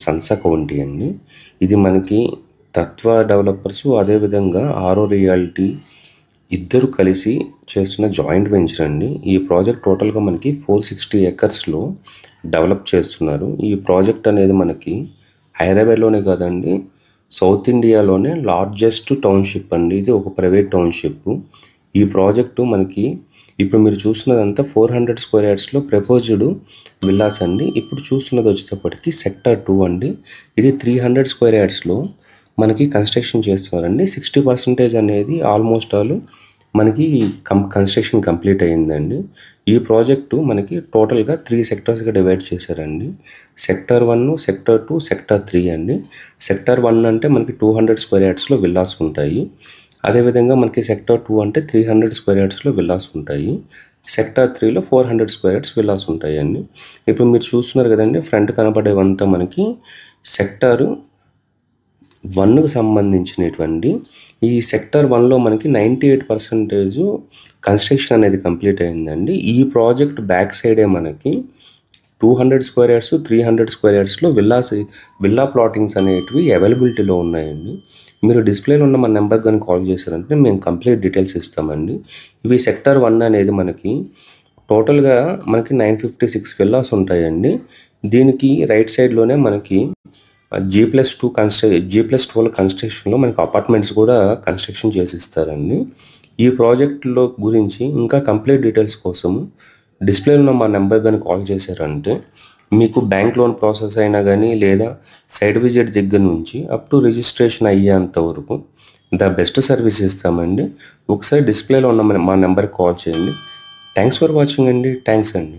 Sons county అండి. ఇది మనకి తత్వ డెవలపర్స్ అదేవిధంగా ఆరో రియాలిటీ ఇద్దరు కలిసి చేస్తున్న జాయింట్ వెంచర్ అండి. ఈ ప్రాజెక్ట్ టోటల్గా మనకి 460 ఎకర్స్లో డెవలప్ చేస్తున్నారు. ఈ ప్రాజెక్ట్ అనేది మనకి హైదరాబాద్లోనే కాదండి, సౌత్ ఇండియాలోనే లార్జెస్ట్ టౌన్షిప్ అండి. ఇది ఒక ప్రైవేట్ టౌన్షిప్. ఈ ప్రాజెక్టు మనకి ఇప్పుడు మీరు చూస్తున్నదంతా 400 స్క్వేర్ యార్డ్స్లో ప్రపోజ్డ్ విల్లాస్ అండి. ఇప్పుడు చూస్తున్నది వచ్చేటప్పటికి సెక్టర్ 2 అండి. ఇది 300 స్క్వేర్ యార్డ్స్లో మనకి కన్స్ట్రక్షన్ చేస్తున్నారండి. 60% అనేది ఆల్మోస్ట్ ఆల్ మనకి కన్స్ట్రక్షన్ కంప్లీట్ అయ్యిందండి. ఈ ప్రాజెక్టు మనకి టోటల్గా 3 సెక్టర్స్గా డివైడ్ చేశారండి. సెక్టర్ 1, సెక్టర్ 2, సెక్టర్ 3 అండి. సెక్టర్ 1 అంటే మనకి 200 స్క్వేర్ యార్డ్స్లో విల్లాస్ ఉంటాయి. అదేవిధంగా మనకి సెక్టర్ 2 అంటే 300 స్క్వేర్ యార్డ్స్లో విల్లాస్ ఉంటాయి. సెక్టర్ 3లో 400 స్క్వేర్ యార్డ్స్ విల్లాస్ ఉంటాయండి. ఇప్పుడు మీరు చూస్తున్నారు కదండి, ఫ్రంట్ కనపడేవంతా మనకి సెక్టర్ 1కు సంబంధించినటువంటి. ఈ సెక్టర్ 1లో మనకి 98% కన్స్ట్రక్షన్ అనేది కంప్లీట్ అయిందండి. ఈ ప్రాజెక్ట్ బ్యాక్ సైడే మనకి 200 స్క్వేర్ యార్డ్స్, 300 స్క్వేర్ యార్డ్స్లో విల్లా ప్లాటింగ్స్ అనేటివి అవైలబిలిటీలో ఉన్నాయండి. మీరు డిస్ప్లేలో ఉన్న మన నెంబర్ కానీ కాల్ చేశారంటే మేము కంప్లీట్ డీటెయిల్స్ ఇస్తామండి. ఇవి సెక్టర్ 1 అనేది మనకి టోటల్గా మనకి 956 విల్లాస్ ఉంటాయండి. దీనికి రైట్ సైడ్లోనే మనకి G+2 G+12 కన్స్ట్రక్షన్లో మనకి అపార్ట్మెంట్స్ కూడా కన్స్ట్రక్షన్ చేసి ఇస్తారండి. ఈ ప్రాజెక్టులో గురించి ఇంకా కంప్లీట్ డీటెయిల్స్ కోసం డిస్ప్లేలో ఉన్న మా నెంబర్ కానీ కాల్ చేశారంటే మీకు బ్యాంక్ లోన్ ప్రాసెస్ అయినా కానీ లేదా సైట్ విజిట్ దగ్గర నుంచి అప్ టు రిజిస్ట్రేషన్ అయ్యేంత వరకు ద బెస్ట్ సర్వీస్ ఇస్తామండి. ఒకసారి డిస్ప్లేలో ఉన్న మా నెంబర్కి కాల్ చేయండి. థ్యాంక్స్ ఫర్ వాచింగ్ అండి. థ్యాంక్స్ అండి.